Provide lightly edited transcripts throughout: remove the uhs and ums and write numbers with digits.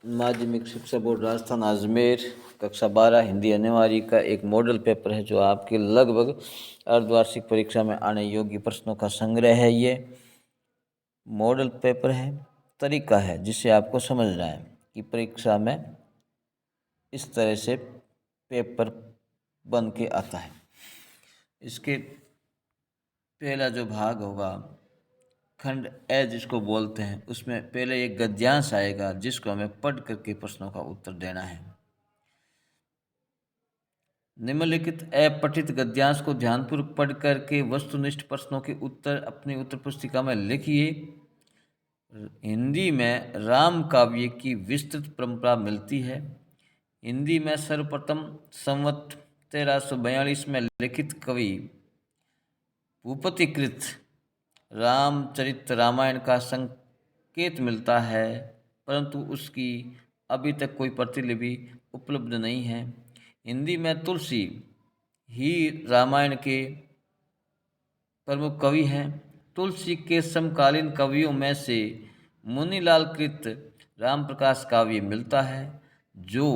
माध्यमिक शिक्षा बोर्ड राजस्थान अजमेर कक्षा 12 हिंदी अनिवार्य का एक मॉडल पेपर है जो आपके लगभग अर्धवार्षिक परीक्षा में आने योग्य प्रश्नों का संग्रह है। ये मॉडल पेपर है, तरीका है जिसे आपको समझना है कि परीक्षा में इस तरह से पेपर बन के आता है। इसके पहला जो भाग होगा खंड ए जिसको बोलते हैं, उसमें पहले एक गद्यांश आएगा जिसको हमें पढ़ करके प्रश्नों का उत्तर देना है। निम्नलिखित अपठित गद्यांश को ध्यानपूर्वक पढ़ करके वस्तुनिष्ठ प्रश्नों के उत्तर अपनी उत्तर पुस्तिका में लिखिए। हिंदी में राम काव्य की विस्तृत परंपरा मिलती है। हिंदी में सर्वप्रथम संवत 1342 में लिखित कवि भूपतिकृत रामचरित रामायण का संकेत मिलता है, परंतु उसकी अभी तक कोई प्रतिलिपि उपलब्ध नहीं है। हिंदी में तुलसी ही रामायण के प्रमुख कवि हैं। तुलसी के समकालीन कवियों में से मुनीलाल कृत रामप्रकाश काव्य मिलता है जो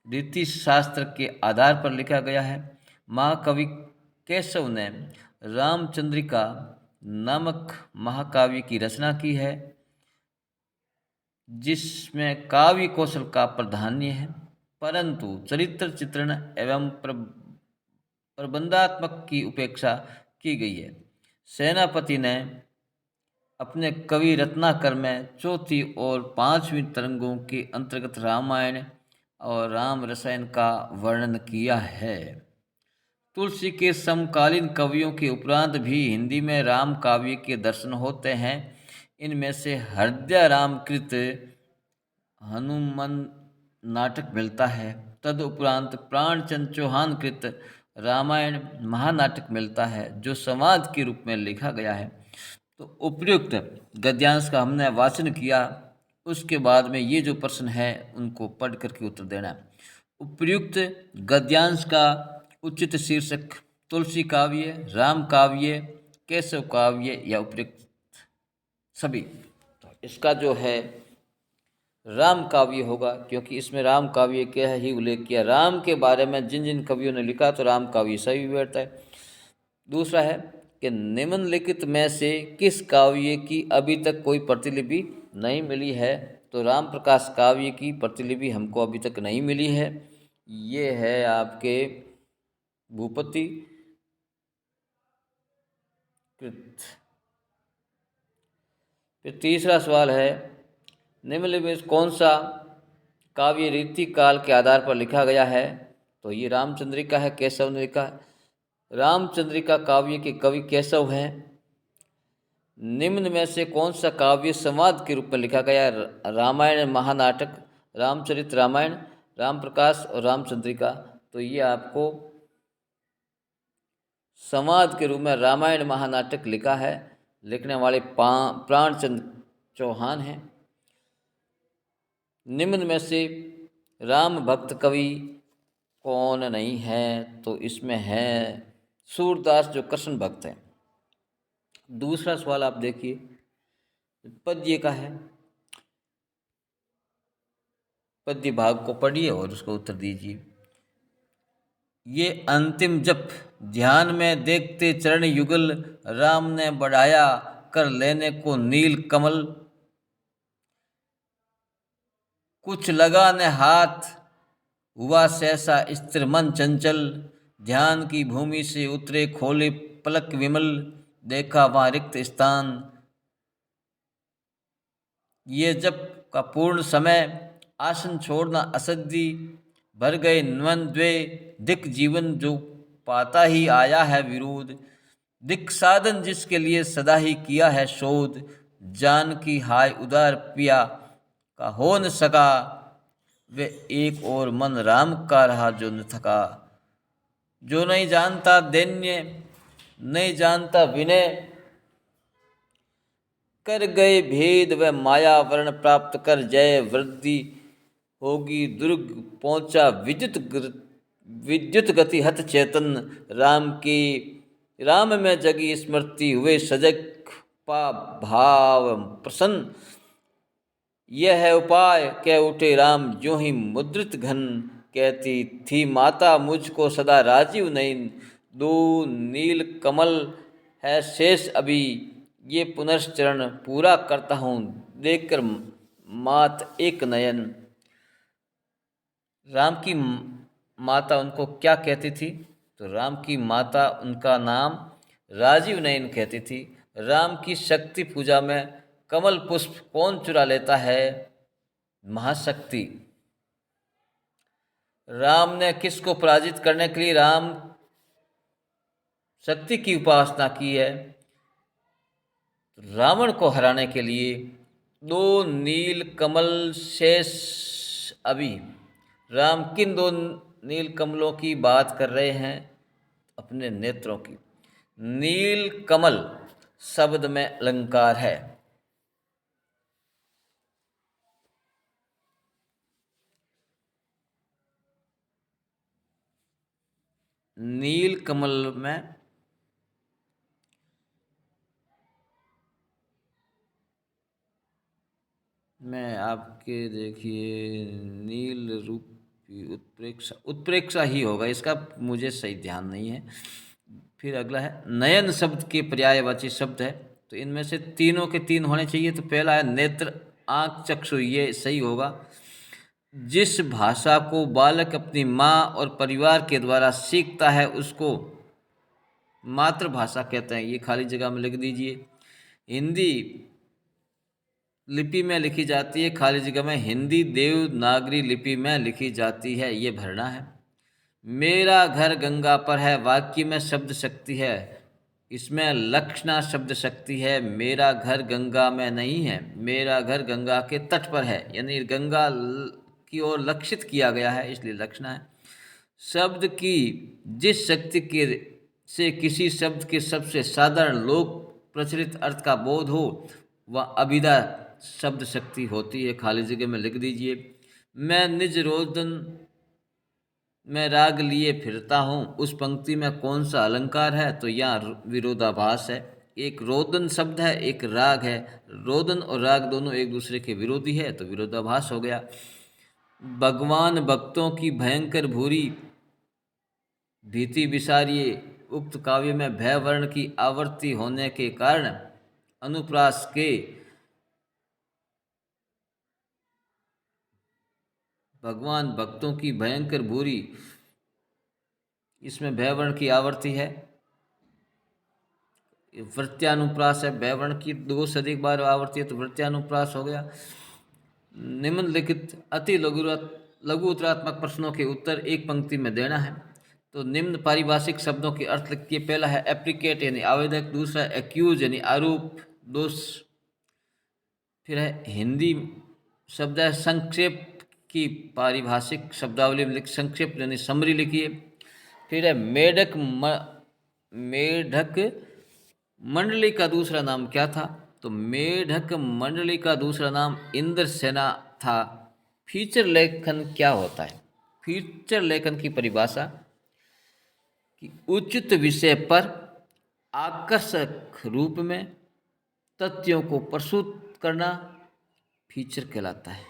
रीति शास्त्र के आधार पर लिखा गया है। महाकवि केशव ने रामचंद्रिका नामक महाकाव्य की रचना की है जिसमें काव्य कौशल का प्राधान्य है, परंतु चरित्र चित्रण एवं प्रबंधात्मक की उपेक्षा की गई है। सेनापति ने अपने कवि रत्नाकर में चौथी और पांचवीं तरंगों के अंतर्गत रामायण और राम रसायन का वर्णन किया है। तुलसी के समकालीन कवियों के उपरांत भी हिंदी में राम काव्य के दर्शन होते हैं। इनमें से हृदय रामकृत हनुमान नाटक मिलता है। तदुपरांत प्राणचंद चौहान कृत रामायण महानाटक मिलता है जो संवाद के रूप में लिखा गया है। तो उपयुक्त गद्यांश का हमने वाचन किया, उसके बाद में ये जो प्रश्न है उनको पढ़ करके उत्तर देना है। उपयुक्त गद्यांश का उचित शीर्षक तुलसी काव्य, राम काव्य, केशव काव्य या उपयुक्त सभी। तो इसका जो है राम काव्य होगा, क्योंकि इसमें राम काव्य के ही उल्लेख किया। राम के बारे में जिन जिन कवियों ने लिखा तो राम काव्य सही बैठता है। दूसरा है कि निम्नलिखित में से किस काव्य की अभी तक कोई प्रतिलिपि नहीं मिली है। तो राम प्रकाश काव्य की प्रतिलिपि हमको अभी तक नहीं मिली है। ये है आपके भूपति कृत। फिर तीसरा सवाल है निम्नलिखित में कौन सा काव्य रीति काल के आधार पर लिखा गया है। तो ये रामचंद्रिका है, केशव ने लिखा है। रामचंद्रिका काव्य के कवि केशव हैं। निम्न में से कौन सा काव्य संवाद के रूप में लिखा गया। रामायण महानाटक, रामचरित रामायण, राम प्रकाश और रामचंद्रिका। तो ये आपको संवाद के रूप में रामायण महानाटक लिखा है। लिखने वाले प्राणचंद चौहान हैं। निम्न में से राम भक्त कवि कौन नहीं है। तो इसमें है सूरदास जो कृष्ण भक्त हैं। दूसरा सवाल आप देखिए, पद्य का है। पद्य भाग को पढ़िए और उसको उत्तर दीजिए। ये अंतिम जप ध्यान में देखते चरण युगल, राम ने बढ़ाया कर लेने को नील कमल। कुछ लगा ने हाथ हुआ सहसा स्थिर मन चंचल, ध्यान की भूमि से उतरे खोले पलक विमल, देखा वहाँ रिक्त स्थान। ये जप का पूर्ण समय आसन छोड़ना असद्धि, भर गए नवन द्वे दिक जीवन जो पाता ही आया है विरोध, दिक साधन जिसके लिए सदा ही किया है शोध, जान की हाय उदार पिया का हो न सका, वे एक और मन राम का रहा जो न थका। जो नहीं जानता दैन्य नहीं जानता विनय, कर गए भेद व माया वर्ण प्राप्त कर जय वृद्धि होगी दुर्ग पहुंचा विद्युत गति हत चेतन, राम में जगी स्मृति हुए सजग पा भाव प्रसन्न। यह है उपाय, कह उठे राम ज्यों ही मुद्रित घन। कहती थी माता मुझको सदा राजीव नयन। दो नील कमल है शेष अभी, ये पुनश्चरण पूरा करता हूँ देखकर मात एक नयन। राम की माता उनको क्या कहती थी? तो राम की माता उनका नाम राजीव नयन कहती थी। राम की शक्ति पूजा में कमल पुष्प कौन चुरा लेता है? महाशक्ति। राम ने किसको पराजित करने के लिए राम शक्ति की उपासना की है? रावण को हराने के लिए। दो नील कमल शेष अभी। राम किन दो नील कमलों की बात कर रहे हैं? अपने नेत्रों की। नील कमल शब्द में अलंकार है। नील कमल में आपके देखिए नील रूपी उत्प्रेक्षा, उत्प्रेक्षा ही होगा इसका, मुझे सही ध्यान नहीं है। फिर अगला है नयन शब्द के पर्यायवाची शब्द है, तो इनमें से तीनों के तीन होने चाहिए। तो पहला है नेत्र, आँख, चक्षु, ये सही होगा। जिस भाषा को बालक अपनी माँ और परिवार के द्वारा सीखता है उसको मातृभाषा कहते हैं, ये खाली जगह में लिख दीजिए। हिंदी लिपि में लिखी जाती है, खाली जगह में हिंदी देवनागरी लिपि में लिखी जाती है, ये भरना है। मेरा घर गंगा पर है, वाक्य में शब्द शक्ति है, इसमें लक्षणा शब्द शक्ति है। मेरा घर गंगा में नहीं है, मेरा घर गंगा के तट पर है, यानी गंगा की ओर लक्षित किया गया है, इसलिए लक्षणा है। शब्द की जिस शक्ति के से किसी शब्द के सबसे साधारण लोक प्रचलित अर्थ का बोध हो वह अभिधा शब्द शक्ति होती है, खाली जगह में लिख दीजिए। मैं निज रोदन में राग लिए फिरता हूँ, उस पंक्ति में कौन सा अलंकार है? तो यहाँ विरोधाभास है। एक रोदन शब्द है, एक राग है। रोदन और राग दोनों एक दूसरे के विरोधी है, तो विरोधाभास हो गया। भगवान भक्तों की भयंकर भूरी भीति विसारिये। उक्त काव्य में भय वर्ण की आवृत्ति होने के कारण अनुप्रास के भगवान भक्तों की भयंकर भूरी, इसमें भय वर्ण की आवृत्ति है। वृत्यानुप्रास है, भय वर्ण की दो से अधिक बार आवृत्ति है, तो वृत्यानुप्रास हो गया। निम्नलिखित अति लघु उत्तरात्मक प्रश्नों के उत्तर एक पंक्ति में देना है। तो निम्न पारिभाषिक शब्दों के अर्थ लिखिए। पहला है एप्लीकेट यानी आवेदक, दूसरा एक्यूज यानी आरोप दोष। फिर है हिंदी शब्द है संक्षेप की पारिभाषिक शब्दावली में संक्षेप यानी समरी लिखिए। फिर है मेढक मंडली का दूसरा नाम क्या था? तो मेढक मंडली का दूसरा नाम इंद्रसेना था। फीचर लेखन क्या होता है? फीचर लेखन की परिभाषा कि उचित विषय पर आकर्षक रूप में तथ्यों को प्रस्तुत करना फीचर कहलाता है।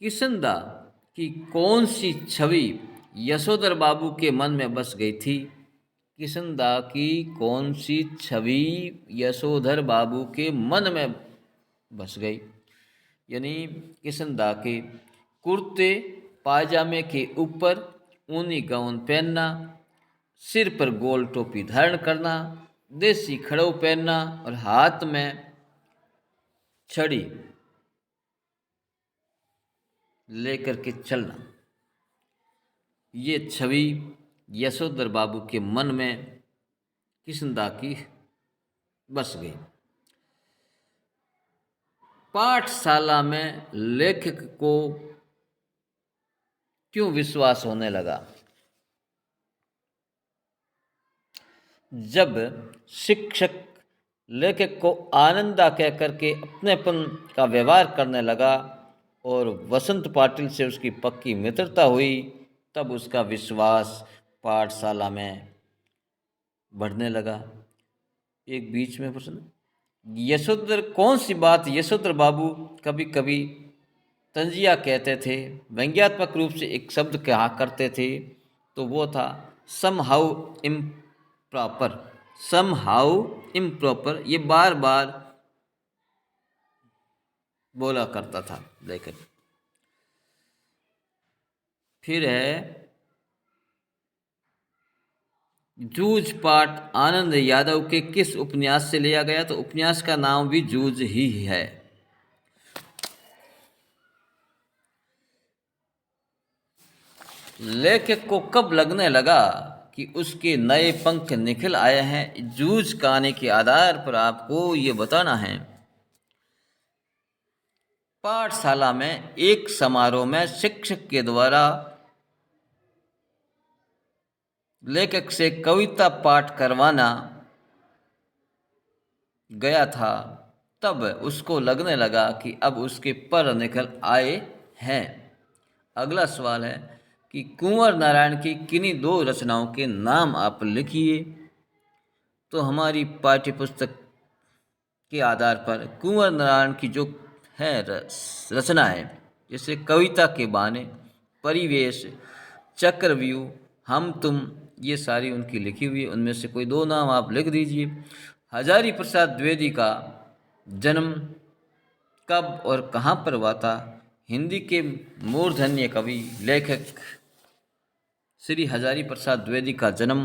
किशनदा की कौन सी छवि यशोधर बाबू के मन में बस गई थी? किशनदा की कौन सी छवि यशोधर बाबू के मन में बस गई? यानी किशनदा के कुर्ते पायजामे के ऊपर ऊनी गाउन पहनना, सिर पर गोल टोपी धारण करना, देसी खड़ऊ पहनना और हाथ में छड़ी लेकर के चलना, ये छवि यशोधर बाबू के मन में किशनदा की बस गई। पाठशाला में लेखक को क्यों विश्वास होने लगा? जब शिक्षक लेखक को आनंदा कह करके अपनेपन का व्यवहार करने लगा और वसंत पाटिल से उसकी पक्की मित्रता हुई, तब उसका विश्वास पाठशाला में बढ़ने लगा। एक बीच में प्रश्न, यशोधर कौन सी बात यशोधर बाबू कभी कभी तंजिया कहते थे, व्यंग्यात्मक रूप से एक शब्द कहा करते थे, तो वो था समहाउ इम्प्रॉपर। समहाउ इम्प्रॉपर, ये बार बार बोला करता था। लेकिन फिर है जूझ पाठ आनंद यादव के किस उपन्यास से लिया गया, तो उपन्यास का नाम भी जूझ ही है। लेखक को कब लगने लगा कि उसके नए पंख निखिल आए हैं, जूझ कहानी के आधार पर आपको ये बताना है। पाठशाला में एक समारोह में शिक्षक के द्वारा लेखक से कविता पाठ करवाना गया था, तब उसको लगने लगा कि अब उसके पर निकल आए हैं। अगला सवाल है कि कुंवर नारायण की किन्हीं दो रचनाओं के नाम आप लिखिए। तो हमारी पाठ्य पुस्तक के आधार पर कुंवर नारायण की जो है रचना है, जैसे कविता के बाने, परिवेश, चक्रव्यूह, हम तुम, ये सारी उनकी लिखी हुई है। उनमें से कोई दो नाम आप लिख दीजिए। हजारी प्रसाद द्विवेदी का जन्म कब और कहाँ पर हुआ था? हिंदी के मूर्धन्य कवि लेखक श्री हजारी प्रसाद द्विवेदी का जन्म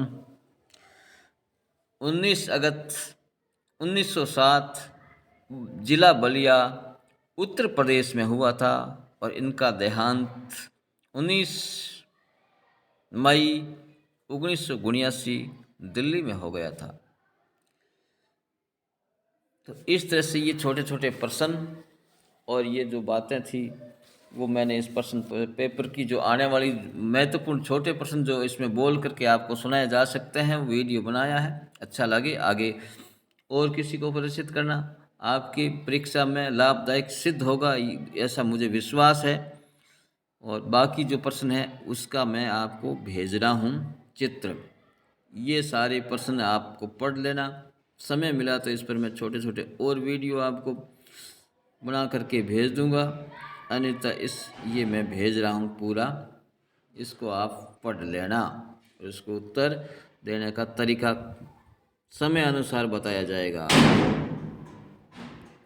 19 अगस्त 1907 जिला बलिया उत्तर प्रदेश में हुआ था, और इनका देहांत 19 मई 1979 दिल्ली में हो गया था। तो इस तरह से ये छोटे छोटे प्रश्न और ये जो बातें थी वो मैंने इस प्रश्न पेपर की जो आने वाली महत्वपूर्ण छोटे प्रश्न जो इसमें बोल करके आपको सुनाए जा सकते हैं, वो वीडियो बनाया है। अच्छा लगे आगे और किसी को परिचित करना, आपकी परीक्षा में लाभदायक सिद्ध होगा, ऐसा मुझे विश्वास है। और बाकी जो प्रश्न है उसका मैं आपको भेज रहा हूँ चित्र। ये सारे प्रश्न आपको पढ़ लेना, समय मिला तो इस पर मैं छोटे छोटे और वीडियो आपको बना करके भेज दूंगा। अन्यथा ये मैं भेज रहा हूँ पूरा, इसको आप पढ़ लेना और इसको उत्तर देने का तरीका समय अनुसार बताया जाएगा।